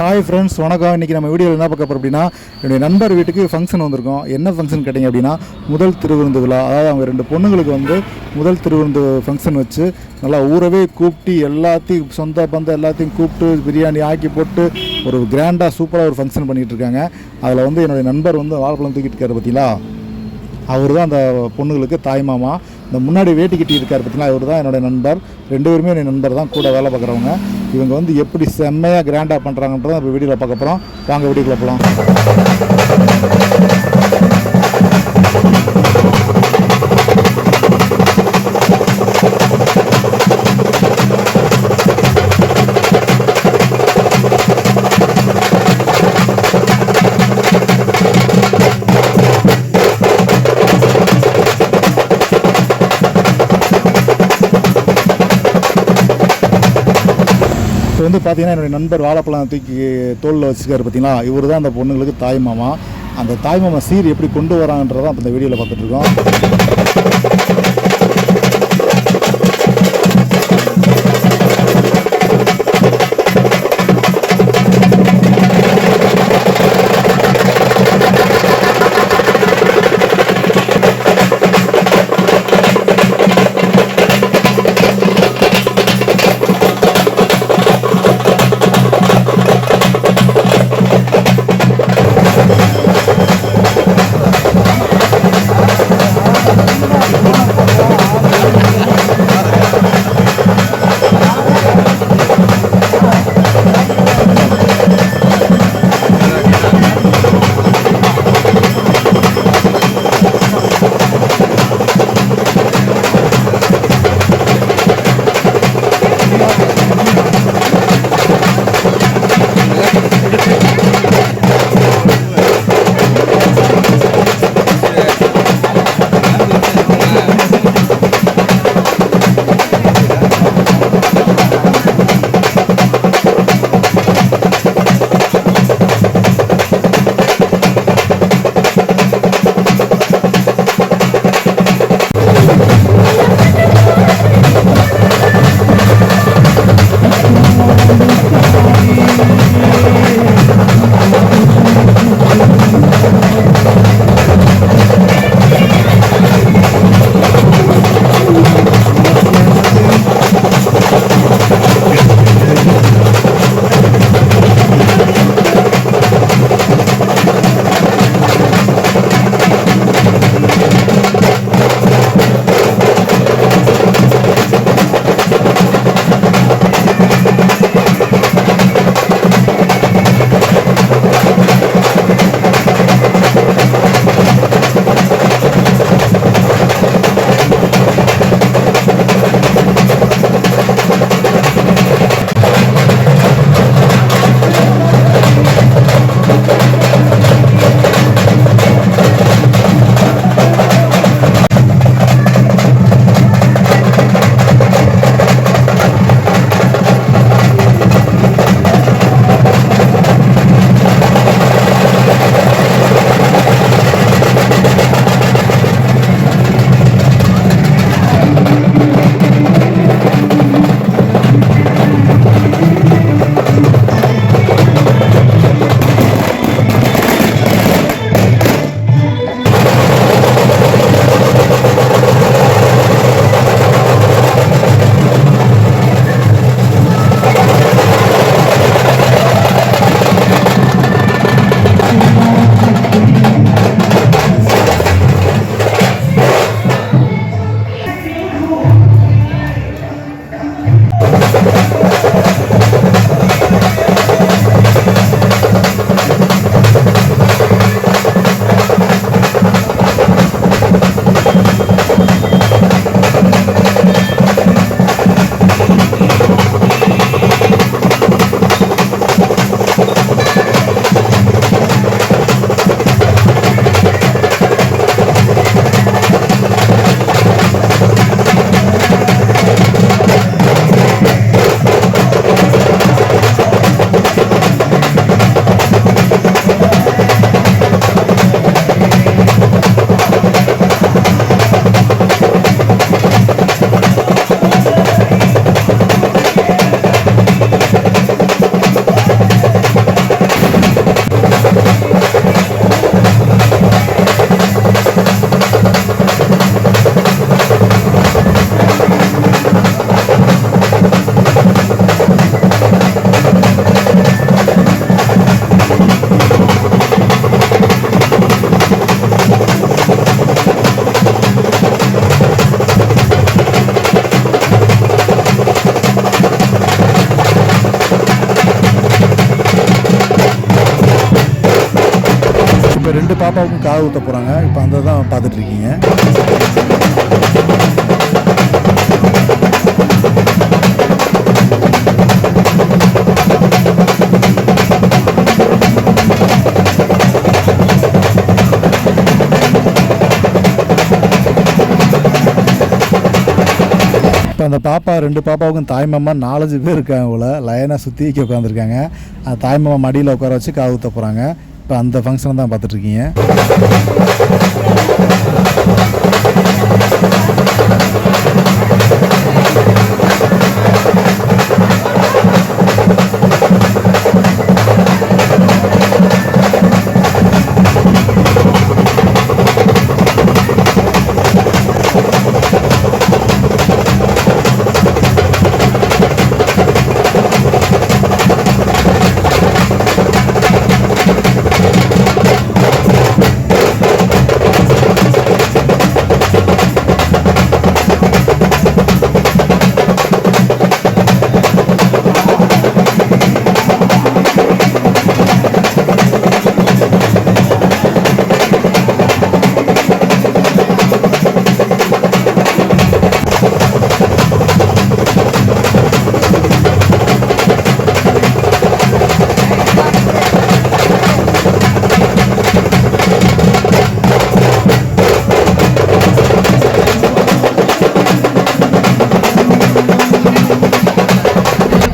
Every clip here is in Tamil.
ஹாய் ஃப்ரெண்ட்ஸ், வணக்கம். இன்றைக்கி நம்ம வீடியோவில் என்ன பார்க்க போகிறோம் அப்படின்னா, என்னுடைய நண்பர் வீட்டுக்கு ஃபங்க்ஷன் வந்திருக்கோம். என்ன ஃபங்க்ஷன் கேட்டிங்க அப்படின்னா, முதல் திருவிருந்து விழா. அதாவது அவங்க 2 பொண்ணுங்களுக்கு வந்து முதல் திருவிருந்து ஃபங்க்ஷன் வச்சு நல்லா ஊரவே கூப்பிட்டு எல்லாத்தையும் சொந்த பந்தம் எல்லாத்தையும் கூப்பிட்டு பிரியாணி ஆக்கி போட்டு ஒரு கிராண்டாக சூப்பராக ஒரு ஃபங்க்ஷன் பண்ணிகிட்டு இருக்காங்க. அதில் வந்து என்னுடைய நண்பர் வந்து வாழைப்பழம் தூக்கிட்டு இருக்காரு பார்த்தீங்களா, அவர் தான் அந்த பொண்ணுங்களுக்கு தாய் மாமா. இந்த முன்னாடி வேட்டி கட்டி இருக்கார் பார்த்தீங்களா, அவர் தான் என்னுடைய நண்பர். 2 பேருமே என்னுடைய நண்பர் தான், கூட வேலை பார்க்குறவங்க. இவங்க வந்து எப்படி செம்மையாக கிராண்டாக பண்ணுறாங்கன்றதை இப்போ வீடியோவில் பார்க்க போகிறோம். வாங்க வீடியோக்குள்ள போகலாம். இப்போ வந்து பார்த்தீங்கன்னா, என்னுடைய நண்பர் வாழைப்பழம் தூக்கி தோளில் வச்சுருக்காரு பார்த்தீங்களா, இவர் தான் அந்த பொண்ணுங்களுக்கு தாய் மாமா. அந்த தாய் மாமா சீர் எப்படி கொண்டு வராங்கன்றதான் அந்த வீடியோவில் பார்த்துட்ருக்கோம். பாப்பாவுக்கும் காது ஊற்ற போகிறாங்க. இப்போ அந்த தான் பார்த்துட்ருக்கீங்க. இப்போ அந்த பாப்பா 2 பாப்பாவுக்கும் தாய்மாமா 4-5 பேர் இருக்காங்க போல். லைனாக சுற்றி உட்காந்துருக்காங்க. அந்த தாய்மாமா மடியில் உட்கார வச்சு காது ஊற்ற போகிறாங்க. இப்போ அந்த ஃபங்க்ஷனை தான் பார்த்துட்ருக்கீங்க.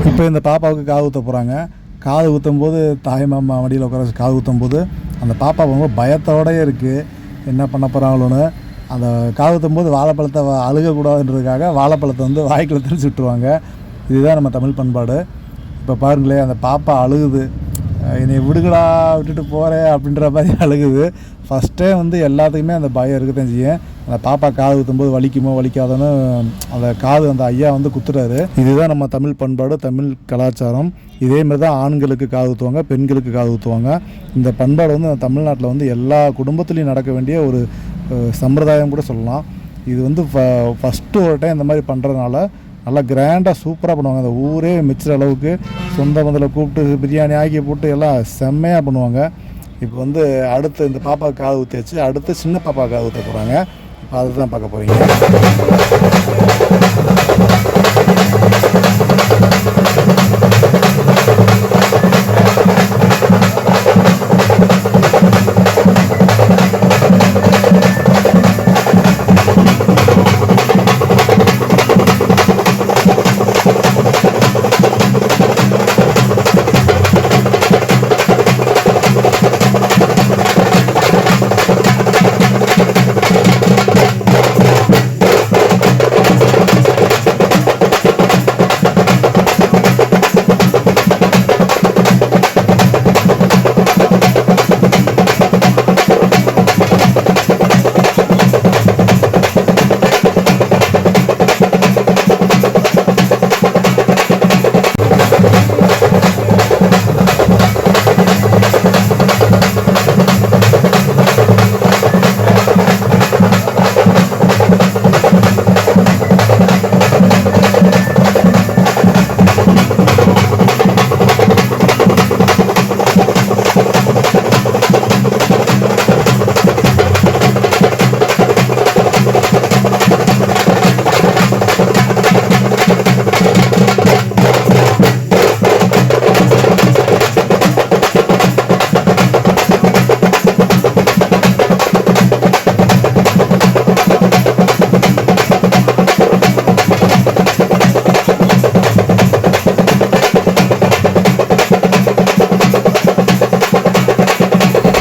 இப்போ இந்த பாப்பாவுக்கு காது ஊற்ற போகிறாங்க. காது ஊற்றும் போது தாய்மாமா மடியில் உட்கார வச்சு காது ஊற்றும் போது அந்த பாப்பா ரொம்ப பயத்தோடயே இருக்குது. என்ன பண்ண போகிறாங்களோன்னு. அந்த காது ஊற்றும் போது வாழைப்பழத்தை அழுகக்கூடாதுன்றதுக்காக வாழைப்பழத்தை வந்து வாய்க்குள்ள தெளிச்சு விட்டுருவாங்க. இதுதான் நம்ம தமிழ் பண்பாடு. இப்போ பாருங்களேன், அந்த பாப்பா அழுகுது. என்னை விடுகடா விட்டுட்டு போகிறேன் அப்படின்ற மாதிரி அழுகுது. ஃபஸ்ட்டே வந்து எல்லாத்துக்குமே அந்த பயம் இருக்க தான் செய்யும். அந்த பாப்பா காது ஊற்றும்போது வலிக்குமோ வலிக்காதோன்னு அந்த காது அந்த ஐயா வந்து குத்துறாரு. இதுதான் நம்ம தமிழ் பண்பாடு, தமிழ் கலாச்சாரம். இதேமாதிரி தான் ஆண்களுக்கு காது ஊற்றுவாங்க, பெண்களுக்கு காது ஊற்றுவாங்க. இந்த பண்பாடு வந்து தமிழ்நாட்டில் வந்து எல்லா குடும்பத்துலேயும் நடக்க வேண்டிய ஒரு சம்பிரதாயம் கூட சொல்லலாம். இது வந்து ஃபஸ்ட்டு ஒரு டைம் இந்த மாதிரி பண்ணுறதுனால நல்லா கிராண்டாக சூப்பராக பண்ணுவாங்க. அந்த ஊரே மிச்சுற அளவுக்கு சொந்த பந்தில் கூப்பிட்டு பிரியாணி ஆக்கி போட்டு எல்லாம் செம்மையாக பண்ணுவாங்க. இப்போ வந்து அடுத்து இந்த பாப்பாவுக்கு காது ஊற்றியாச்சு. அடுத்து சின்ன பாப்பாவுக்கு காது ஊற்ற போகிறாங்க. இப்போ அதை தான் பார்க்க போகிறீங்க.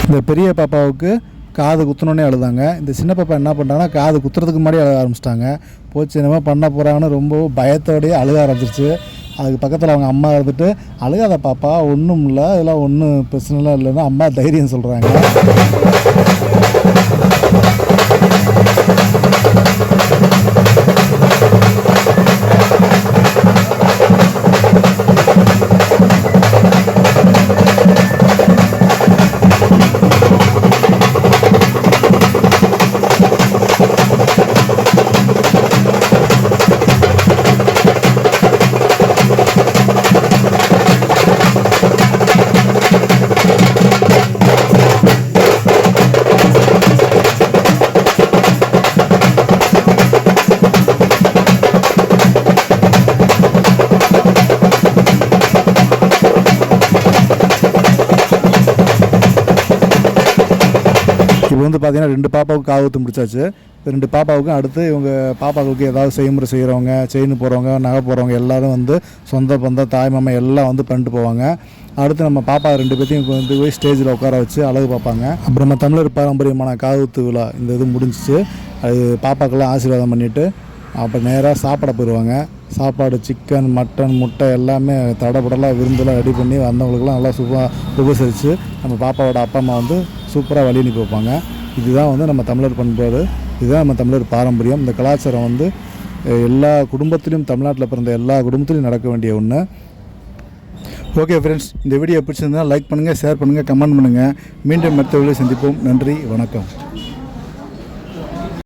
இந்த பெரிய பாப்பாவுக்கு காது குத்துனோடனே அழுதாங்க. இந்த சின்ன பாப்பா என்ன பண்ணுறாங்கன்னா காது குத்துறதுக்கு முன்னாடி அழுக ஆரம்பிச்சிட்டாங்க. போச்சு என்னமோ பண்ண போகிறாங்கன்னு ரொம்ப பயத்தோடையே அழுக ஆரம்பிச்சிருச்சு. அதுக்கு பக்கத்தில் அவங்க அம்மா இருந்துட்டு, அழுகாத பாப்பா, ஒன்றும் இல்லை, இதெல்லாம் ஒன்றும் பிரச்சனைலாம் இல்லைன்னா அம்மா தைரியம் சொல்கிறாங்க. இப்போ வந்து பார்த்திங்கன்னா 2 பாப்பாவுக்கு காவத்து முடிச்சாச்சு. 2 பாப்பாவுக்கும் அடுத்து இவங்க பாப்பாவுக்கு ஏதாவது செய்முறை செய்கிறவங்க, செயின் போகிறவங்க, நகை போகிறவங்க எல்லோரும் வந்து சொந்த பந்தம் தாய் மாமா எல்லாம் வந்து பண்ணிட்டு போவாங்க. அடுத்து நம்ம பாப்பா 2 பேர்த்தையும் வந்து போய் ஸ்டேஜில் உட்கார வச்சு அழகு பார்ப்பாங்க. அப்புறம் நம்ம தமிழர் பாரம்பரியமான காவத்து விழா இந்த இது முடிஞ்சிச்சு. அது பாப்பாக்கெல்லாம் ஆசீர்வாதம் பண்ணிவிட்டு அப்போ நேராக சாப்பிட போயிடுவாங்க. சாப்பாடு சிக்கன், மட்டன், முட்டை எல்லாமே தடபடலாக விருந்தெல்லாம் ரெடி பண்ணி வந்தவங்களுக்குலாம் நல்லா சூப்பராக உபசரித்து நம்ம பாப்பாவோட அப்பா அம்மா வந்து சூப்பராக வழி அனுப்பி வைப்பாங்க. இதுதான் வந்து நம்ம தமிழர் பண்பாடு, இதுதான் நம்ம தமிழர் பாரம்பரியம். இந்த கலாச்சாரம் வந்து எல்லா குடும்பத்திலையும், தமிழ்நாட்டில் பிறந்த எல்லா குடும்பத்திலையும் நடக்க வேண்டிய ஒன்று. ஓகே ஃப்ரெண்ட்ஸ், இந்த வீடியோ பிடிச்சிருந்தால் லைக் பண்ணுங்கள், ஷேர் பண்ணுங்கள், கமெண்ட் பண்ணுங்கள். மீண்டும் மற்ற வீடியோ சந்திப்போம். நன்றி, வணக்கம்.